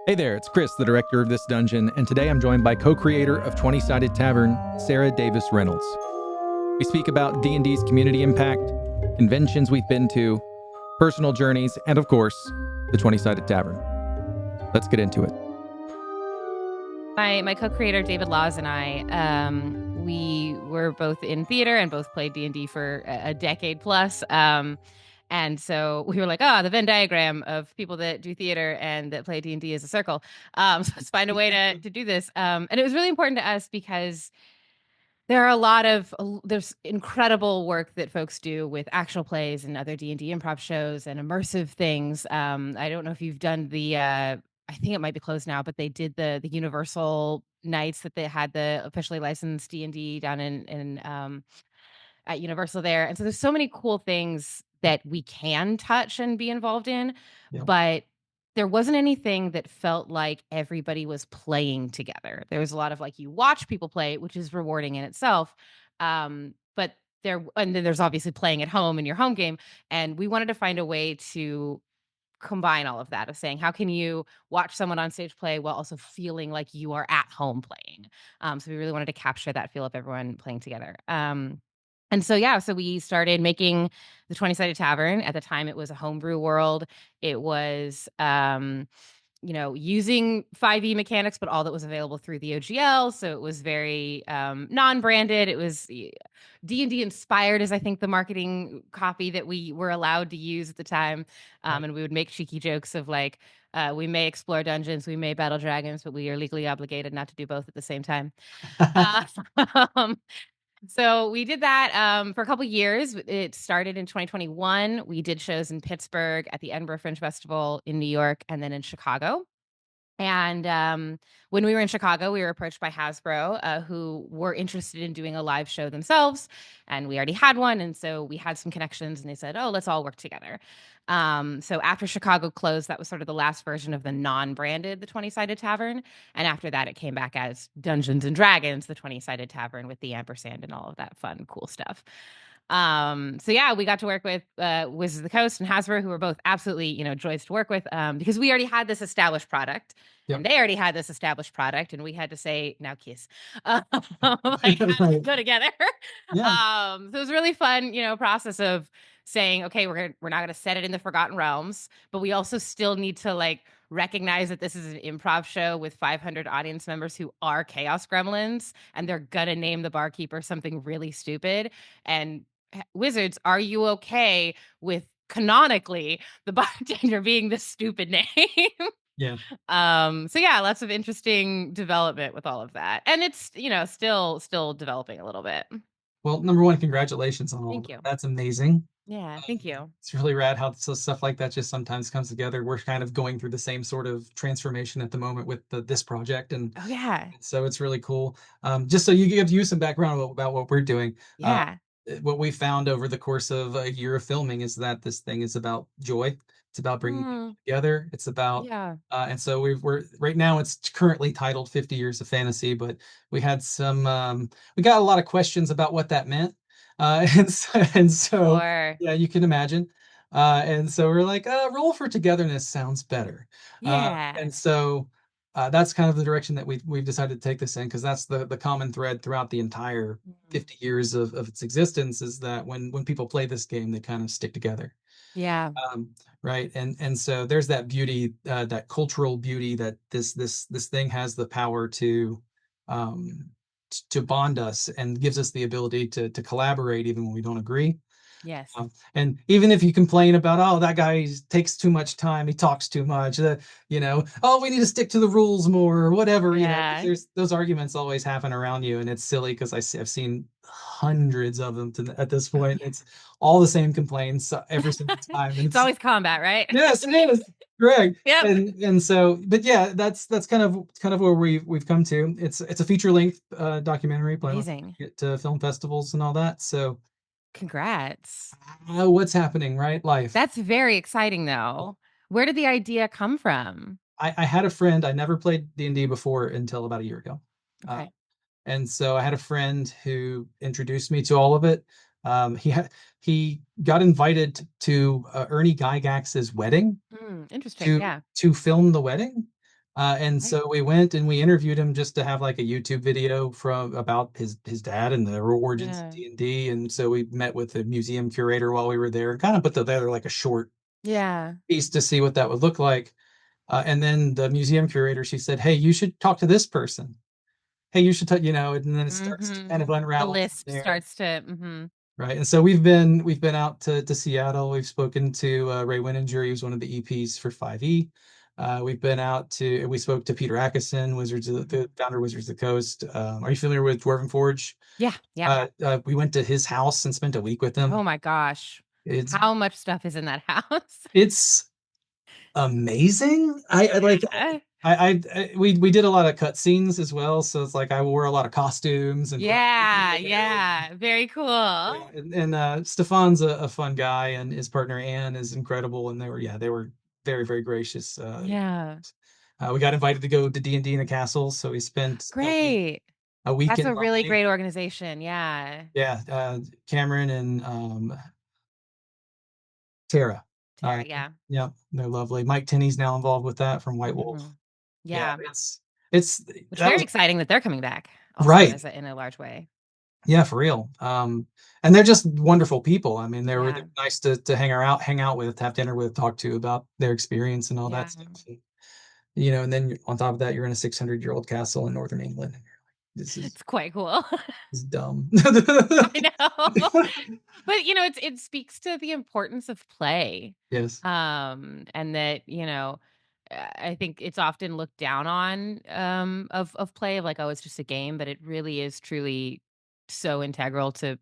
Hey there, it's Chris, the director of this dungeon, and today I'm joined by co-creator of 20-Sided Tavern, Sarah Davis Reynolds. We speak about D&D's community impact, conventions we've been to, personal journeys, and of course, the 20-Sided Tavern. Let's get into it. My co-creator David Laws and I, we were both in theater and both played D&D for a decade plus. And so we were like, the Venn diagram of people that do theater and that play D&D is a circle. So let's find a way to do this. And it was really important to us because there are there's incredible work that folks do with actual plays and other D&D improv shows and immersive things. I don't know if you've done I think it might be closed now, but they did the Universal nights that they had the officially licensed D&D down in at Universal there. And so there's so many cool things that we can touch and be involved in, but there wasn't anything that felt like everybody was playing together. There was a lot of you watch people play, which is rewarding in itself. But and then there's obviously playing at home in your home game. And we wanted to find a way to combine all of that of saying, how can you watch someone on stage play while also feeling like you are at home playing? So we really wanted to capture that feel of everyone playing together. And so we started making the 20-Sided Tavern. At the time, it was a homebrew world. It was, using 5e mechanics, but all that was available through the OGL. So it was very non-branded. It was D&D inspired is, I think, the marketing copy that we were allowed to use at the time. And we would make cheeky jokes of we may explore dungeons, we may battle dragons, but we are legally obligated not to do both at the same time. um, So we did that for a couple years. It started in 2021. We did shows in Pittsburgh at the Edinburgh Fringe Festival in New York and then in Chicago. And when we were in Chicago, we were approached by Hasbro, who were interested in doing a live show themselves. And we already had one. And so we had some connections and they said, let's all work together. So after Chicago closed, that was sort of the last version of the non-branded, the 20-Sided Tavern. And after that, it came back as Dungeons and Dragons, the 20-Sided Tavern with the ampersand and all of that fun, cool stuff. We got to work with Wizards of the Coast and Hasbro, who were both absolutely, joys to work with, because we already had this established product and they already had this established product, and we had to say, now kiss, how does it go together? So it was a really fun, process of saying, okay, we're not going to set it in the Forgotten Realms, but we also still need to recognize that this is an improv show with 500 audience members who are chaos gremlins, and they're gonna name the barkeeper something really stupid. And Wizards, are you okay with canonically the bartender being the stupid name? Lots of interesting development with all of that. And it's, still developing a little bit. Well, number one, congratulations on all Thank you. That's amazing. Yeah, thank you. It's really rad how stuff like that just sometimes comes together. We're kind of going through the same sort of transformation at the moment with this project. And so it's really cool. Just so you give you some background about what we're doing. What we found over the course of a year of filming is that this thing is about joy. It's about bringing people together. It's about, and so we're right now it's currently titled 50 Years of Fantasy, but we had we got a lot of questions about what that meant. And so yeah, you can imagine. And so we're like, roll for togetherness sounds better. And so that's kind of the direction that we've decided to take this in, because that's the common thread throughout the entire 50 years of its existence, is that when people play this game, they kind of stick together. Right. And so there's that beauty, that cultural beauty, that this thing has the power to bond us and gives us the ability to collaborate even when we don't agree. And even if you complain about, that guy takes too much time, he talks too much, we need to stick to the rules more, or whatever. There's those arguments always happen around you, and it's silly because I've seen hundreds of them at this point. It's all the same complaints every single time. It's always combat, right? Yes, it is. Correct. And so, but yeah, that's kind of where we've come to. It's a feature length documentary. Amazing. Get to film festivals and all that. So congrats. What's happening, right? Life. That's very exciting, though. Where did the idea come from? I had a friend. I never played D&D before until about a year ago. Okay. And so I had a friend who introduced me to all of it. He got invited to Ernie Gygax's wedding. Interesting. To film the wedding. And so we went and we interviewed him just to have like a YouTube video about his dad and the origins of D&D. And so we met with the museum curator while we were there and kind of put together like a short piece to see what that would look like. And then the museum curator, she said, "Hey, you should talk to this person. Hey, you should talk," and then it starts to kind of unravel. The list starts to, right. And so we've been out to Seattle. We've spoken to Ray Winninger. He was one of the EPs for 5e. We spoke to Peter Ackison, the founder of Wizards of the Coast. Are you familiar with Dwarven Forge? Yeah. We went to his house and spent a week with him. Oh my gosh. How much stuff is in that house? It's amazing. We did a lot of cut scenes as well, so it's like I wore a lot of costumes and very cool. And Stefan's a fun guy, and his partner Anne is incredible, and they were very, very gracious. We got invited to go to D&D in a castle, so we spent a week. That's a really great organization. Cameron and Tara. Yeah, they're lovely. Mike Tinney's now involved with that from White Wolf. It's very exciting that they're coming back, also, right? In a large way. Yeah, for real. And they're just wonderful people. I mean, they're nice to hang out with, have dinner with, talk to about their experience and all that stuff. And then on top of that, you're in a 600-year-old castle in northern England. It's quite cool. It's dumb. I know. But it speaks to the importance of play. Yes. And that, I think it's often looked down on of play, of like, oh, it's just a game, but it really is truly so integral to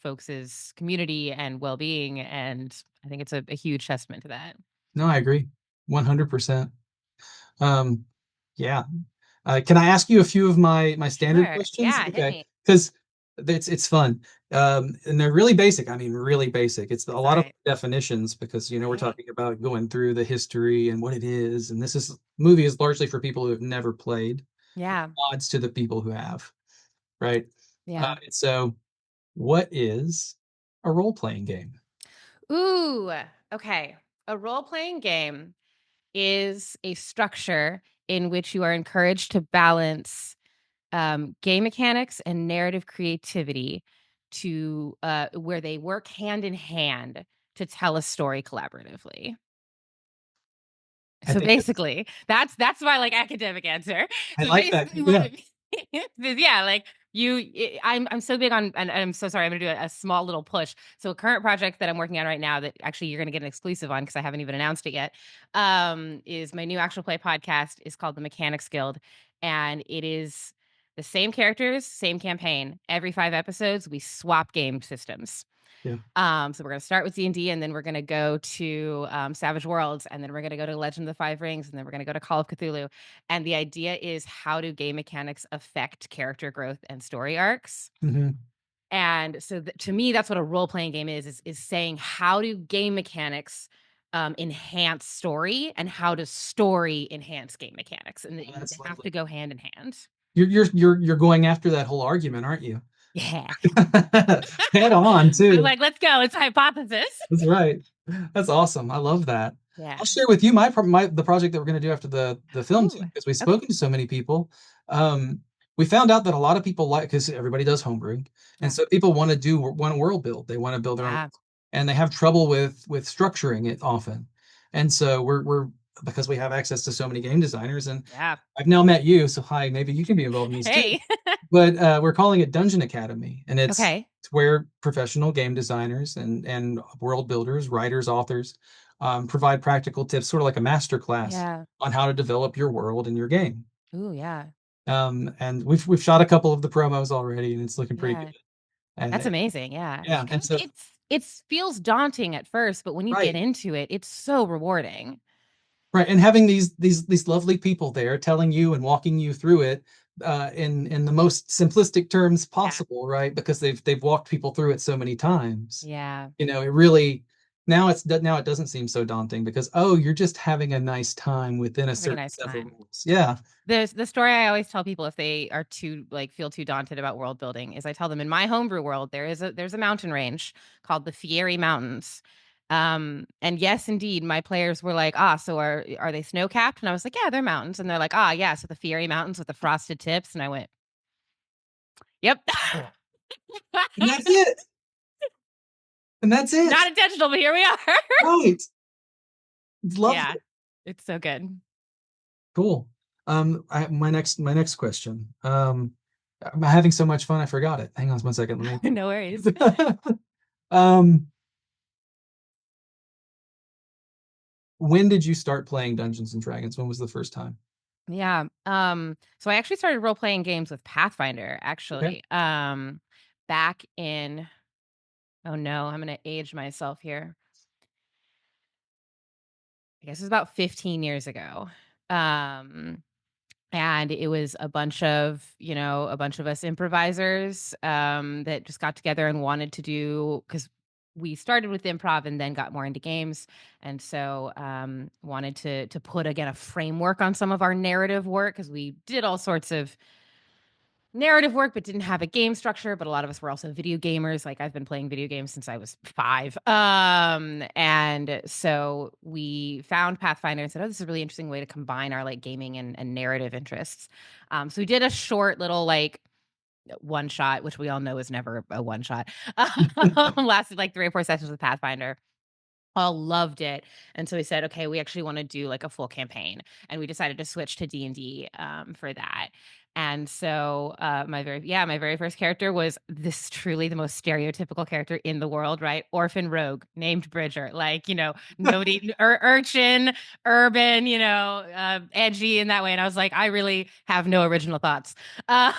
folks' community and well-being, and I think it's a huge testament to that. No, I agree 100%. Can I ask you a few of my standard questions? Okay, because it's fun, and they're really basic. I mean, really basic. It's a lot of definitions because we're talking about going through the history and what it is, and this movie is largely for people who have never played. Odds to the people who have, right? So what is a role-playing game? Ooh, okay. A role-playing game is a structure in which you are encouraged to balance game mechanics and narrative creativity to where they work hand in hand to tell a story collaboratively. So basically, that's my like academic answer. I like that. I'm so big on, and I'm so sorry, I'm gonna do a small little push. So a current project that I'm working on right now that actually you're gonna get an exclusive on because I haven't even announced it yet, is my new actual play podcast is called The Mechanics Guild, and it is the same characters, same campaign. Every 5 episodes, we swap game systems. So we're going to start with D&D, and then we're going to go to Savage Worlds, and then we're going to go to Legend of the Five Rings, and then we're going to go to Call of Cthulhu. And the idea is, how do game mechanics affect character growth and story arcs? And so to me, that's what a role-playing game is saying, how do game mechanics enhance story, and how does story enhance game mechanics? And they have to go hand in hand. You're going after that whole argument, aren't you? Yeah. Head on too. I'm like, let's go. It's a hypothesis. That's right. That's awesome. I love that. Yeah. I'll share with you the project that we're going to do after the film too, because we've spoken to so many people. We found out that a lot of people because everybody does homebrew, and so people want to do one world build. They want to build their own, and they have trouble with structuring it often. And so we're because we have access to so many game designers, and I've now met you, so hi, maybe you can be involved in these too. But we're calling it Dungeon Academy, and it's where professional game designers and world builders, writers, authors provide practical tips, sort of like a master class on how to develop your world and your game. Ooh, yeah. And we've shot a couple of the promos already, and it's looking pretty good. And that's amazing. Yeah. And so it feels daunting at first, but when you get into it, it's so rewarding. Right, and having these lovely people there telling you and walking you through it in the most simplistic terms possible, right? Because they've walked people through it so many times. Yeah. It really now it doesn't seem so daunting because you're just having a nice time within a certain set of rules. Yeah. The story I always tell people if they are feel too daunted about world building is I tell them, in my homebrew world there's a mountain range called the Fieri Mountains. And yes, indeed, my players were like, so are they snow capped? And I was like, yeah, they're mountains. And they're like, yeah, so the Fiery Mountains with the frosted tips. And I went, yep. And that's it. And that's it. Not intentional, but here we are. Right. Love Yeah, it. it's so good. Cool. My next question. I'm having so much fun, I forgot it. Hang on 1 second. Let me. No worries. When did you start playing Dungeons and Dragons? When was the first time? Yeah. So I actually started role-playing games with Pathfinder, actually. Okay. Back in, oh no, I'm gonna age myself here. I guess it was about 15 years ago. And it was a bunch of us improvisers that just got together and wanted to do, because we started with improv and then got more into games, and so wanted to put again a framework on some of our narrative work, because we did all sorts of narrative work but didn't have a game structure. But a lot of us were also video gamers. Like, I've been playing video games since I was 5. And so we found Pathfinder and said, this is a really interesting way to combine our like gaming and narrative interests. So we did a short little like one shot, which we all know is never a one shot. Lasted like 3 or 4 sessions with Pathfinder. All loved it. And so we said, okay, we actually want to do like a full campaign. And we decided to switch to D&D for that. And so my very first character was this truly the most stereotypical character in the world, right? Orphan rogue named Bridger, like, nobody, urchin, urban, edgy in that way. And I was like, I really have no original thoughts. So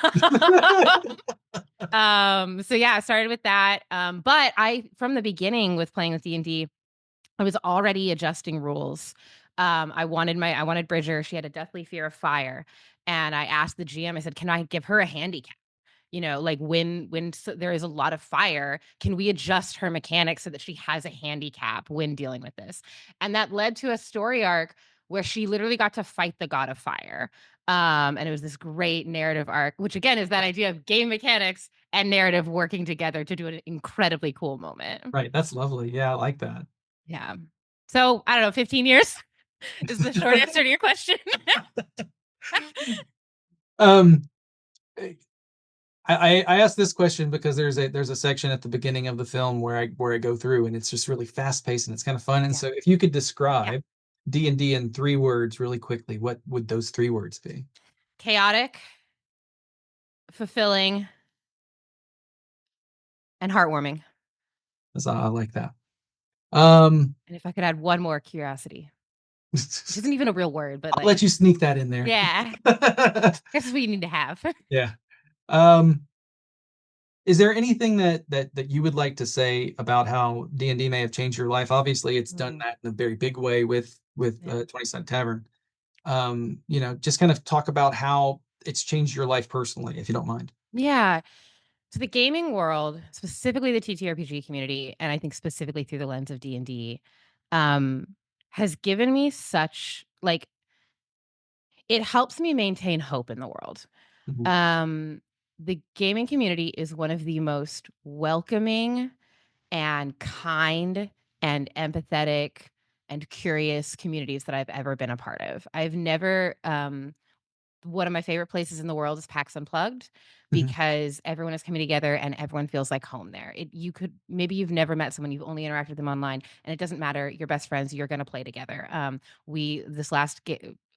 yeah, I started with that. But from the beginning with playing with D&D, I was already adjusting rules. I wanted Bridger. She had a deathly fear of fire, and I asked the GM. I said, "Can I give her a handicap? Like when there is a lot of fire, can we adjust her mechanics so that she has a handicap when dealing with this?" And that led to a story arc where she literally got to fight the god of fire. And it was this great narrative arc, which again is that idea of game mechanics and narrative working together to do an incredibly cool moment. Right. That's lovely. Yeah, I like that. Yeah. So I don't know, 15 years is the short answer to your question. I asked this question because there's a section at the beginning of the film where I go through, and it's just really fast paced and it's kind of fun. And so if you could describe D&D in 3 words really quickly, what would those 3 words be? Chaotic, fulfilling, and heartwarming. I like that. And if I could add one more, curiosity. Which isn't even a real word, but I'll let you sneak that in there. Yeah. That's what you need to have. Yeah. Is there anything that you would like to say about how D&D may have changed your life? Obviously, it's done that in a very big way with 20-Sided Tavern. Just kind of talk about how it's changed your life personally, if you don't mind. Yeah. So the gaming world, specifically the TTRPG community, and I think specifically through the lens of D&D, has given me such like, it helps me maintain hope in the world. Mm-hmm. The gaming community is one of the most welcoming and kind and empathetic and curious communities that I've ever been a part of. I've never one of my favorite places in the world is PAX Unplugged, because everyone is coming together and everyone feels like home there. Maybe you've never met someone, you've only interacted with them online, and it doesn't matter. You're best friends. You're going to play together. This last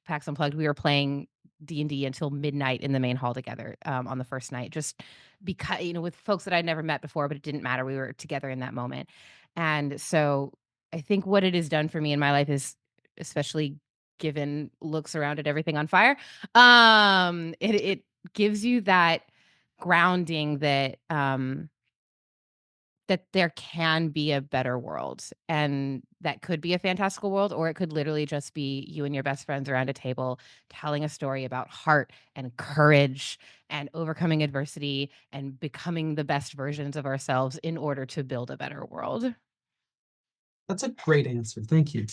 PAX Unplugged, we were playing D&D until midnight in the main hall together on the first night, just because, with folks that I'd never met before, but it didn't matter. We were together in that moment. And so I think what it has done for me in my life is, especially given looks around at everything on fire, it gives you that grounding that that there can be a better world, and that could be a fantastical world, or it could literally just be you and your best friends around a table telling a story about heart and courage and overcoming adversity and becoming the best versions of ourselves in order to build a better world. That's a great answer. Thank you.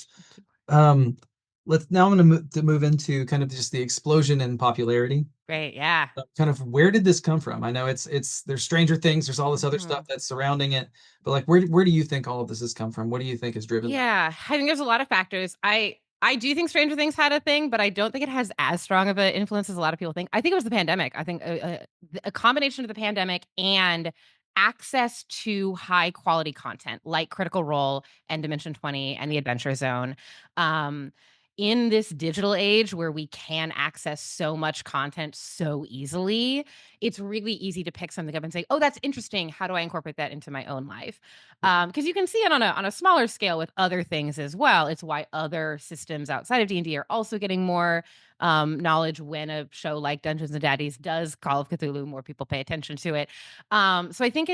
Now I'm going to move into kind of just the explosion in popularity. Great, yeah. Kind of where did this come from? I know there's Stranger Things, there's all this other stuff that's surrounding it, but like where do you think all of this has come from? What do you think has driven that? Yeah, I think there's a lot of factors. I do think Stranger Things had a thing, but I don't think it has as strong of an influence as a lot of people think. I think it was the pandemic. I think a combination of the pandemic and access to high quality content like Critical Role and Dimension 20 and the Adventure Zone. Um, in this digital age where we can access so much content so easily, it's really easy to pick something up and say, "Oh, that's interesting. How do I incorporate that into my own life?" Because you can see it on a smaller scale with other things as well. It's why other systems outside of D&D are also getting more knowledge when a show like Dungeons and Daddies does Call of Cthulhu. More people pay attention to it. So I think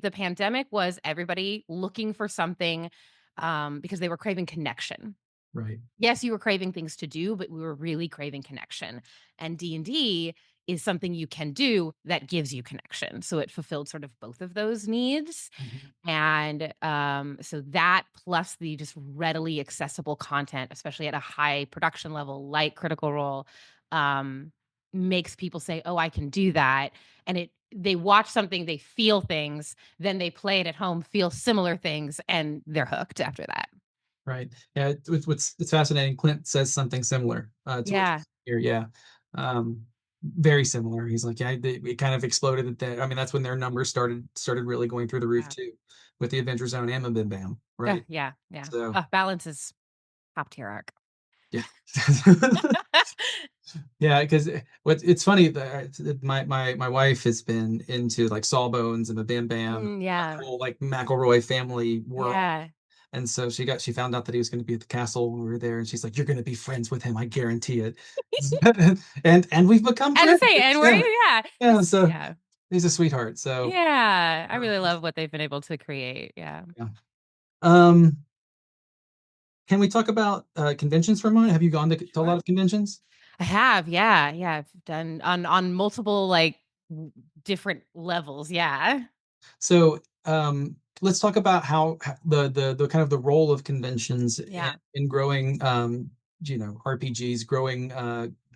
the pandemic was everybody looking for something because they were craving connection. Right. Yes, you were craving things to do, but we were really craving connection. And D&D is something you can do that gives you connection. So it fulfilled sort of both of those needs. And so that plus the just readily accessible content, especially at a high production level like Critical Role, makes people say, "Oh, I can do that." And they watch something, they feel things, then they play it at home, feel similar things, and they're hooked after that. Right. Yeah. It's fascinating. Clint says something similar to what Yeah. here. Yeah. Um, very similar. He's like, yeah, it kind of exploded at that. I mean, that's when their numbers started really going through the roof Yeah. too, with the Adventure Zone and the Bim Bam. Right. Yeah. Yeah. So Balance is top tier arc. yeah. Yeah, because it's funny that my wife has been into like Sawbones and the Bim Bam, that Yeah. whole like McElroy family world. Yeah. And so she found out that he was going to be at the castle when we were there, and she's like, "You're going to be friends with him, I guarantee it." And we've become As I friends. say, and Yeah, yeah. yeah. So Yeah. he's a sweetheart. So Yeah. I uh, really love what they've been able to create. Yeah. yeah. Um, can we talk about conventions for a moment? Have you gone to a lot Sure. of conventions? I have. Yeah. Yeah. I've done on multiple like different levels. Yeah. So let's talk about how the kind of the role of conventions Yeah. in growing RPGs, growing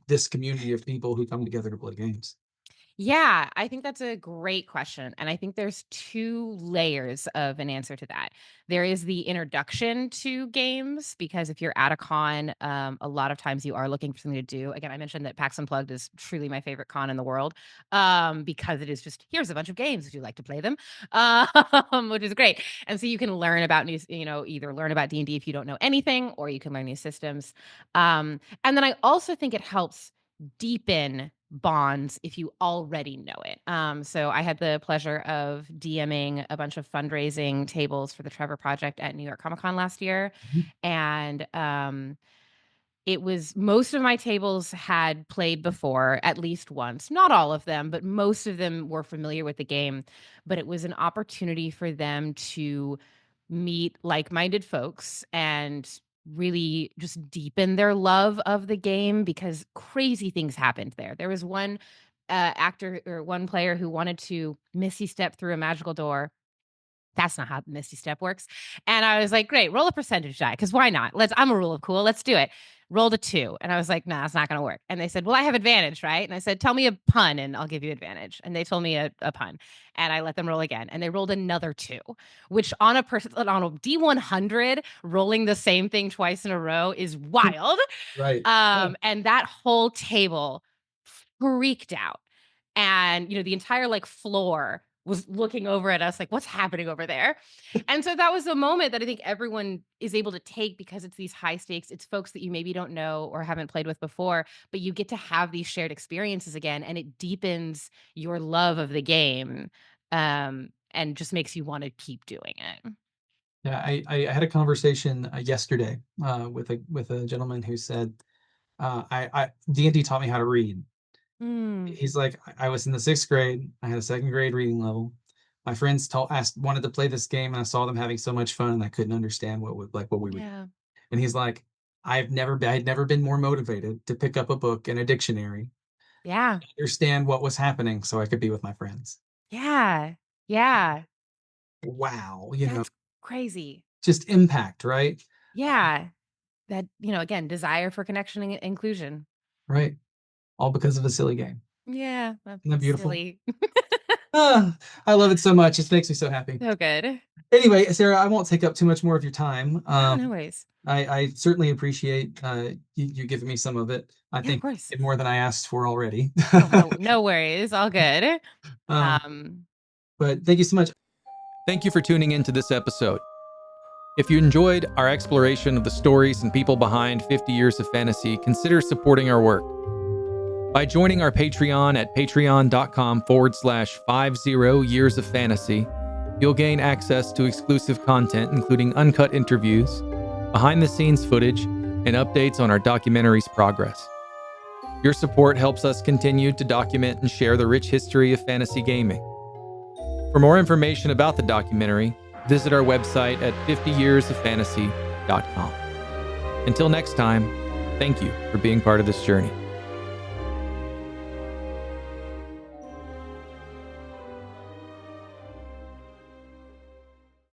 this community of people who come together to play games. Yeah, I think that's a great question. And I think there's two layers of an answer to that. There is the introduction to games, because if you're at a con, a lot of times you are looking for something to do. Again, I mentioned that PAX Unplugged is truly my favorite con in the world, because it is just, here's a bunch of games. Would you like to play them? Which is great. And so you can learn about either learn about D&D if you don't know anything, or you can learn new systems. And then I also think it helps deepen bonds if you already know it. So I had the pleasure of DMing a bunch of fundraising tables for the Trevor Project at New York Comic Con last year. Mhm. And it was, most of my tables had played before at least once, not all of them, but most of them were familiar with the game. But it was an opportunity for them to meet like-minded folks and really just deepen their love of the game, because crazy things happened there. There was one actor or one player who wanted to Misty step through a magical door. That's not how Misty Step works. And I was like, great, roll a percentage die, because why not? I'm a rule of cool. Let's do it. Rolled a 2. And I was like, nah, it's not going to work. And they said, well, I have advantage, right? And I said, tell me a pun and I'll give you advantage. And they told me a pun. And I let them roll again. And they rolled another 2, which on a D100, rolling the same thing twice in a row is wild. Right. Yeah. And that whole table freaked out. And, the entire like floor was looking over at us like, what's happening over there? And so that was a moment that I think everyone is able to take, because it's these high stakes. It's folks that you maybe don't know or haven't played with before, but you get to have these shared experiences again, and it deepens your love of the game, and just makes you want to keep doing it. Yeah, I had a conversation yesterday with a gentleman who said, I D&D taught me how to read. Mm, He's like, I was in the 6th grade. I had a 2nd grade reading level. My friends wanted to play this game, and I saw them having so much fun, and I couldn't understand what we would. yeah. And he's like, I'd never been more motivated to pick up a book and a dictionary, Yeah. understand what was happening, so I could be with my friends. Yeah. Yeah. Wow, That's crazy. just impact, right? Yeah. that, again, desire for connection and inclusion. Right. All because of a silly game. Yeah. Isn't that beautiful? Silly. I love it so much. It makes me so happy. So good. Anyway, Sarah, I won't take up too much more of your time. No worries. I certainly appreciate you giving me some of it. I think more than I asked for already. No worries. All good. But thank you so much. Thank you for tuning into this episode. If you enjoyed our exploration of the stories and people behind 50 Years of Fantasy, consider supporting our work. By joining our Patreon at patreon.com/50 Years of Fantasy, you'll gain access to exclusive content, including uncut interviews, behind-the-scenes footage, and updates on our documentary's progress. Your support helps us continue to document and share the rich history of fantasy gaming. For more information about the documentary, visit our website at 50yearsoffantasy.com. Until next time, thank you for being part of this journey.